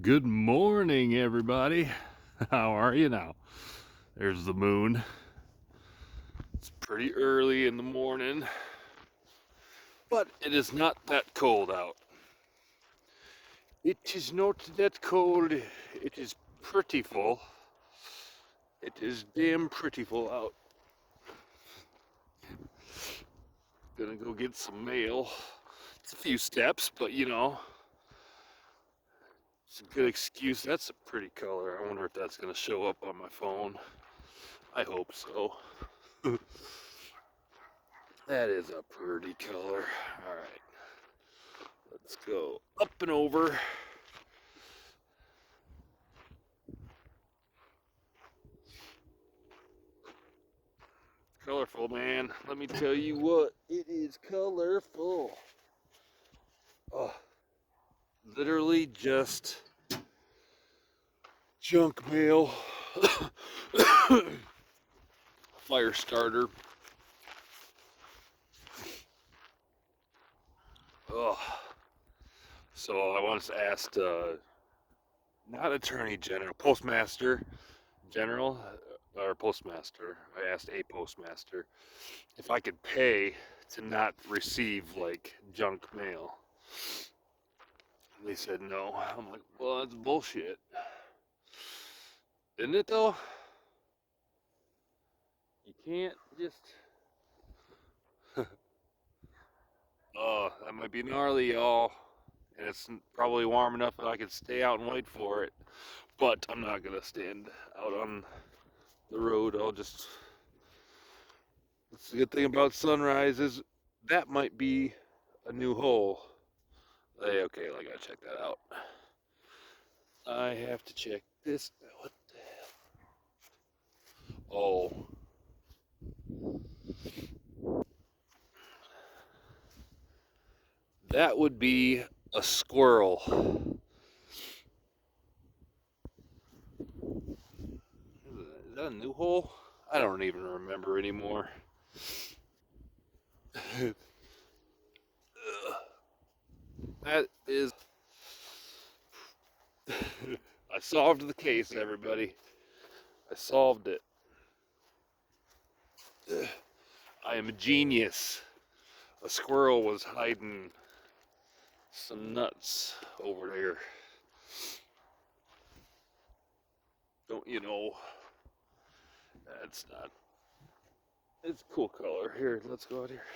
Good morning, everybody. How are you now? There's the moon. It's pretty early in the morning, but it is not that cold out. It is not that cold. It is prettyful. It is damn prettyful out. Gonna go get some mail. It's a few steps, but it's a good excuse. That's a pretty color. I wonder if that's gonna show up on my phone. I hope so. That is a pretty color. All right. Let's go up and over. Colorful, man. Let me tell you what, it is colorful. Oh, literally just junk mail. Fire starter. Oh, so I once asked, not Attorney General, Postmaster General, or Postmaster. I asked a Postmaster if I could pay to not receive like junk mail. And they said no. I'm like, well, that's bullshit. Isn't it though? You can't just. Oh, that might be gnarly, y'all. And it's probably warm enough that I could stay out and wait for it. But I'm not gonna stand out on the road. I'll just. That's the good thing about sunrise is that might be a new hole. Hey, okay, I gotta check that out. I have to check this. What the hell? Oh, that would be a squirrel. Is that a new hole? I don't even remember anymore. That is. I solved the case, everybody. I solved it. I am a genius. A squirrel was hiding some nuts over there. Don't you know? That's not. It's a cool color. Here, let's go out here.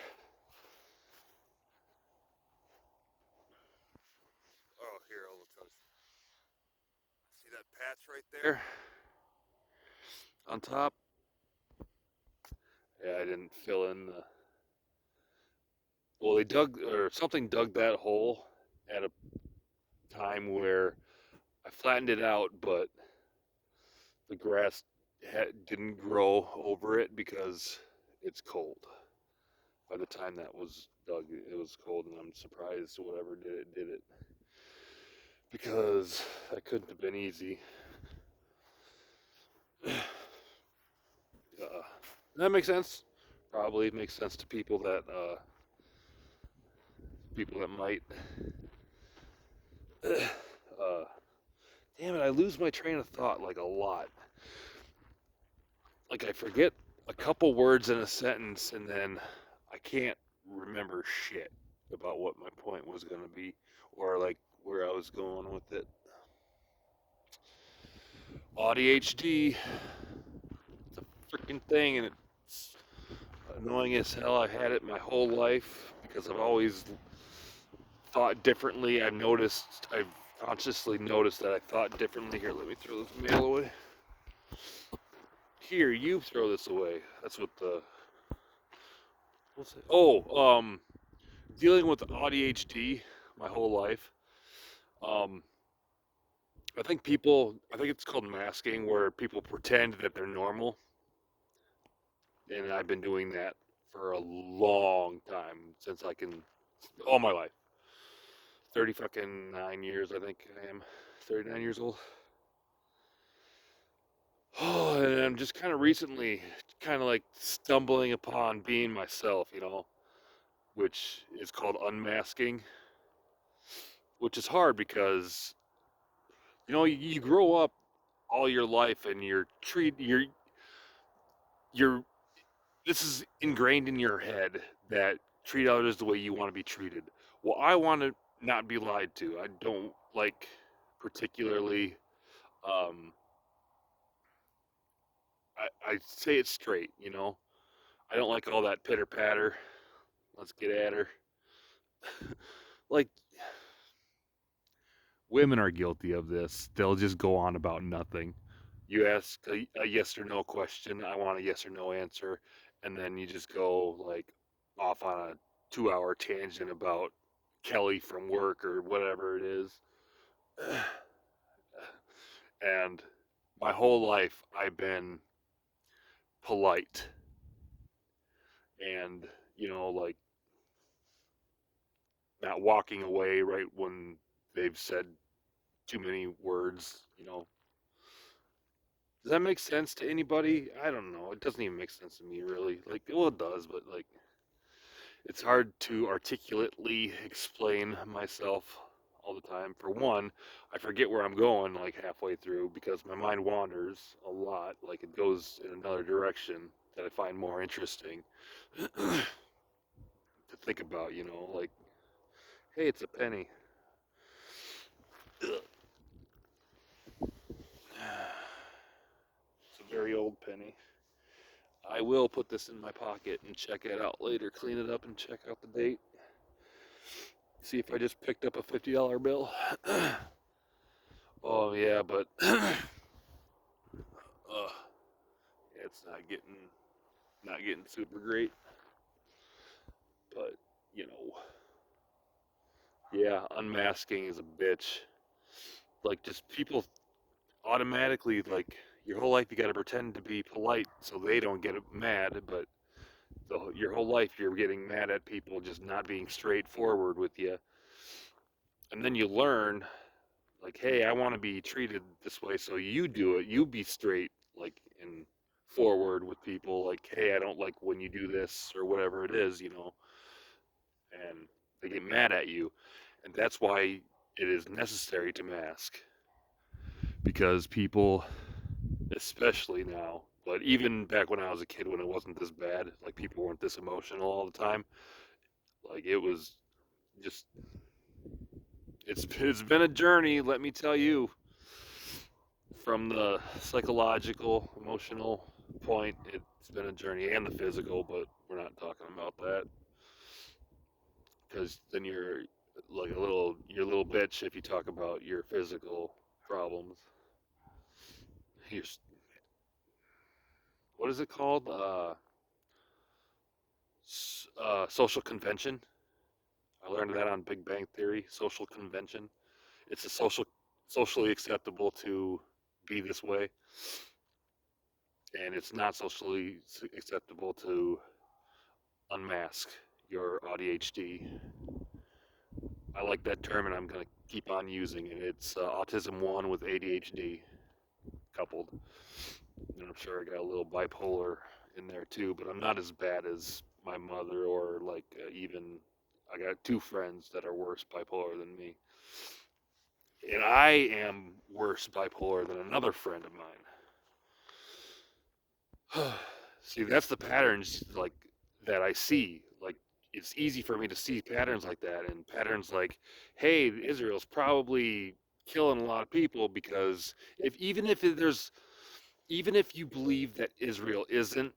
Oh, here, I'll tell you. See that patch right there on top? Yeah, I didn't fill in the. Well, they dug, or something dug that hole at a time where I flattened it out, but the grass didn't grow over it because it's cold. By the time that was dug, it was cold, and I'm surprised whatever did it because that couldn't have been easy. That makes sense. Probably makes sense to people that might. Uh, damn it! I lose my train of thought like a lot. Like I forget a couple words in a sentence, and then I can't remember shit about what my point was going to be or like where I was going with it. ADHD, it's a freaking thing, and it's annoying as hell. I've had it my whole life because I've always thought differently. I've consciously noticed that I thought differently. Here, let me throw this mail away. Here, you throw this away. That's what the. What's it? Oh, dealing with ADHD my whole life. Um, I think it's called masking, where people pretend that they're normal, and I've been doing that for a long time since I can, all my life, 30 fucking 9 years, I think I am, 39 years old. Oh, and I'm just kind of recently, kind of like stumbling upon being myself, which is called unmasking, which is hard because You know, you grow up all your life and you're this is ingrained in your head that treat others the way you want to be treated. Well, I want to not be lied to. I don't like particularly um I say it straight, you know. I don't like all that pitter patter. Let's get at her. Like, women are guilty of this. They'll just go on about nothing. You ask a yes or no question, I want a yes or no answer, and then you just go like off on a 2 hour tangent about Kelly from work or whatever it is. And my whole life I've been polite and, like not walking away right when they've said too many words. Does that make sense to anybody? I don't know. It doesn't even make sense to me, really. Like, well, it does, but like, it's hard to articulately explain myself all the time. For one, I forget where I'm going like halfway through because my mind wanders a lot. Like, it goes in another direction that I find more interesting to think about. Like, hey, it's a penny. It's a very old penny. I will put this in my pocket and check it out later, clean it up and check out the date. See if I just picked up a $50 bill. Oh yeah, but it's not getting super great. But you know, yeah, unmasking is a bitch. Like, just people automatically, like, your whole life you got to pretend to be polite so they don't get mad, but your whole life you're getting mad at people just not being straightforward with you. And then you learn, like, hey, I want to be treated this way, so you do it. You be straight, like, and forward with people. Like, hey, I don't like when you do this or whatever it is. And they get mad at you. And that's why it is necessary to mask. Because people, especially now, but even back when I was a kid when it wasn't this bad, like, people weren't this emotional all the time. Like, it was just, it's been a journey, let me tell you. From the psychological, emotional point, it's been a journey, and the physical, but we're not talking about that because then you're like you're a little bitch if you talk about your physical problems. You're, what is it called? Social convention. I learned that on Big Bang Theory. Social convention. It's a socially acceptable to be this way, and it's not socially acceptable to unmask your ADHD. I like that term, and I'm going to keep on using it. It's autism 1 with ADHD coupled. And I'm sure I got a little bipolar in there too, but I'm not as bad as my mother or like even I got two friends that are worse bipolar than me. And I am worse bipolar than another friend of mine. See, that's the patterns like that I see. Like, it's easy for me to see patterns like that, and patterns like, hey, Israel's probably killing a lot of people because if even if you believe that Israel isn't,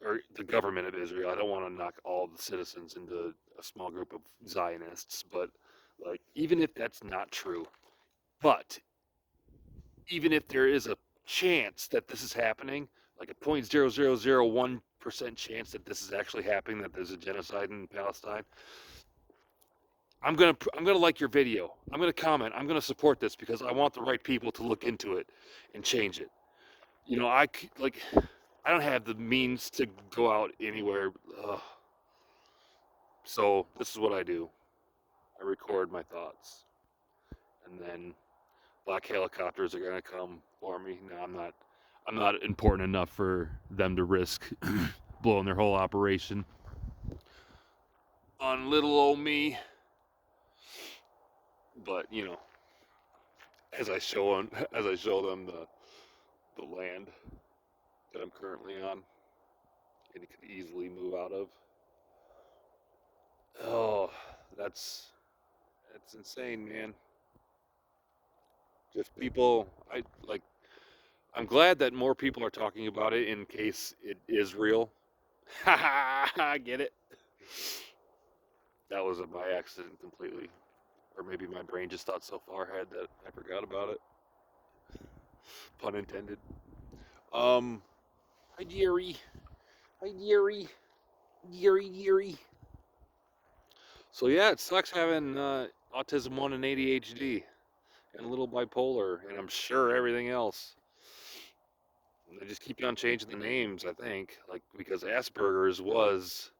or the government of Israel, I don't want to knock all the citizens into a small group of Zionists, but like, even if that's not true, but even if there is a chance that this is happening, like a 0.0001% chance that this is actually happening, that there's a genocide in Palestine, I'm gonna like your video. I'm gonna comment. I'm gonna support this because I want the right people to look into it and change it. Like, I don't have the means to go out anywhere, so this is what I do. I record my thoughts, and then black helicopters are gonna come for me. No, I'm not. I'm not important enough for them to risk blowing their whole operation on little old me. But as I show them the land that I'm currently on, and it could easily move out of. Oh, that's that's insane, man. Just people, I like. I'm glad that more people are talking about it in case it is real. Ha ha! I get it. That was by accident completely, or maybe my brain just thought so far ahead that I forgot about it. Pun intended. Um, Hi Jerry. Hi Jerry. Jerry. So yeah, it sucks having autism 1 and ADHD and a little bipolar, and I'm sure everything else. They just keep on changing the names, I think, like because Asperger's was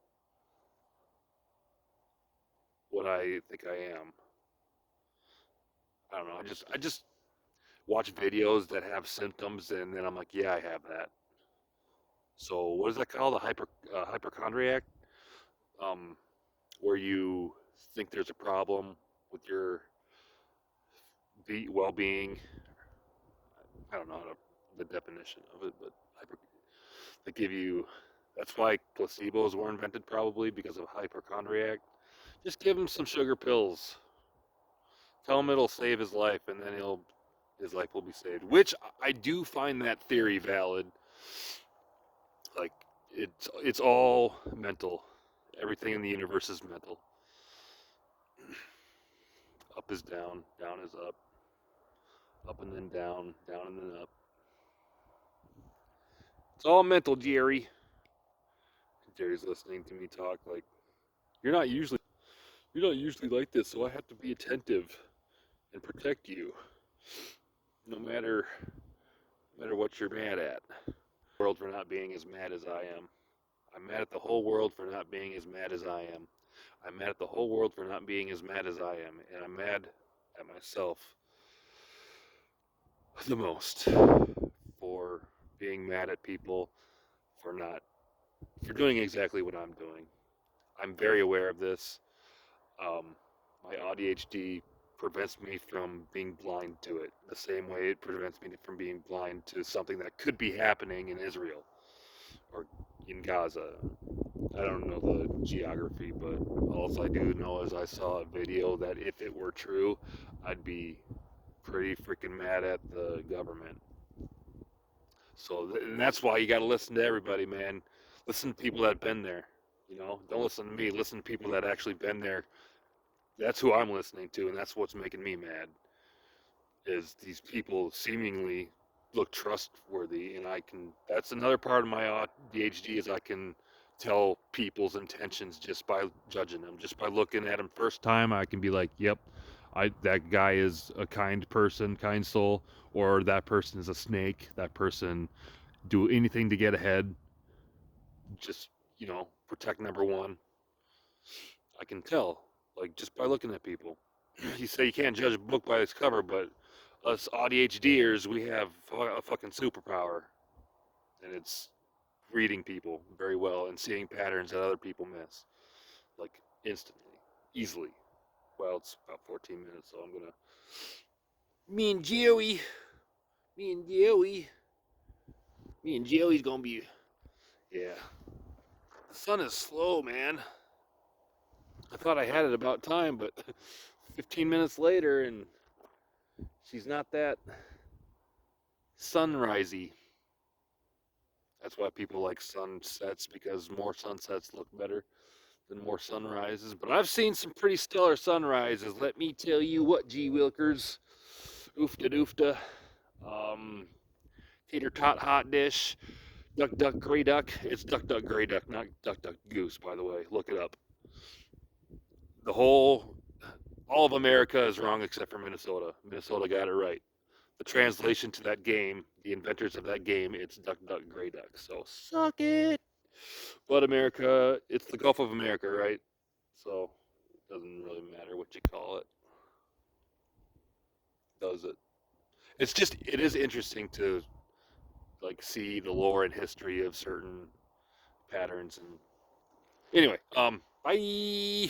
what I think I am. I don't know. I just watch videos that have symptoms, and then I'm like, yeah, I have that. So what is that called? A hypochondriac, um, where you think there's a problem with your well-being. I don't know the definition of it, but they give you. That's why placebos were invented, probably because of hypochondriac. Just give him some sugar pills. Tell him it'll save his life, and then his life will be saved. Which I do find that theory valid. Like it's all mental. Everything in the universe is mental. Up is down, down is up and then down, down and then up. It's all mental, Jerry. Jerry's listening to me talk like you're not usually like this, so I have to be attentive and protect you, no matter what you're mad at. World for not being as mad as I am. I'm mad at the whole world for not being as mad as I am. I'm mad at the whole world for not being as mad as I am, and I'm mad at myself the most for being mad at people for doing exactly what I'm doing. I'm very aware of this. My ADHD prevents me from being blind to it, the same way it prevents me from being blind to something that could be happening in Israel or in Gaza. I don't know the geography, but all I do know is I saw a video that if it were true, I'd be pretty freaking mad at the government. So and that's why you got to listen to everybody, man. Listen to people that have been there. Don't listen to me. Listen to people that actually been there. That's who I'm listening to, and that's what's making me mad. Is these people seemingly look trustworthy, and I can. That's another part of my ADHD is I can tell people's intentions just by judging them, just by looking at them first time. I can be like, "Yep, that guy is a kind person, kind soul," or that person is a snake. That person do anything to get ahead. Just protect number one. I can tell, like just by looking at people. You say you can't judge a book by its cover, but us ADHDers, we have a fucking superpower, and it's reading people very well and seeing patterns that other people miss, like instantly, easily. Well, it's about 14 minutes, so I'm gonna. Me and Joey, me and Joey, me and Joey's gonna be. Yeah, the sun is slow, man. I thought I had it about time, but 15 minutes later, and she's not that sunrisey. That's why people like sunsets, because more sunsets look better than more sunrises. But I've seen some pretty stellar sunrises. Let me tell you what, G. Wilkers. Oofta doofta. Um, Tater tot hot dish. Duck duck gray duck. It's duck duck gray duck, not duck duck goose, by the way. Look it up. All of America is wrong except for Minnesota. Minnesota got it right. The translation to that game, the inventors of that game, it's duck duck gray duck. So suck it. But America, it's the Gulf of America, right? So it doesn't really matter what you call it, does it? It is interesting to like see the lore and history of certain patterns and anyway, bye.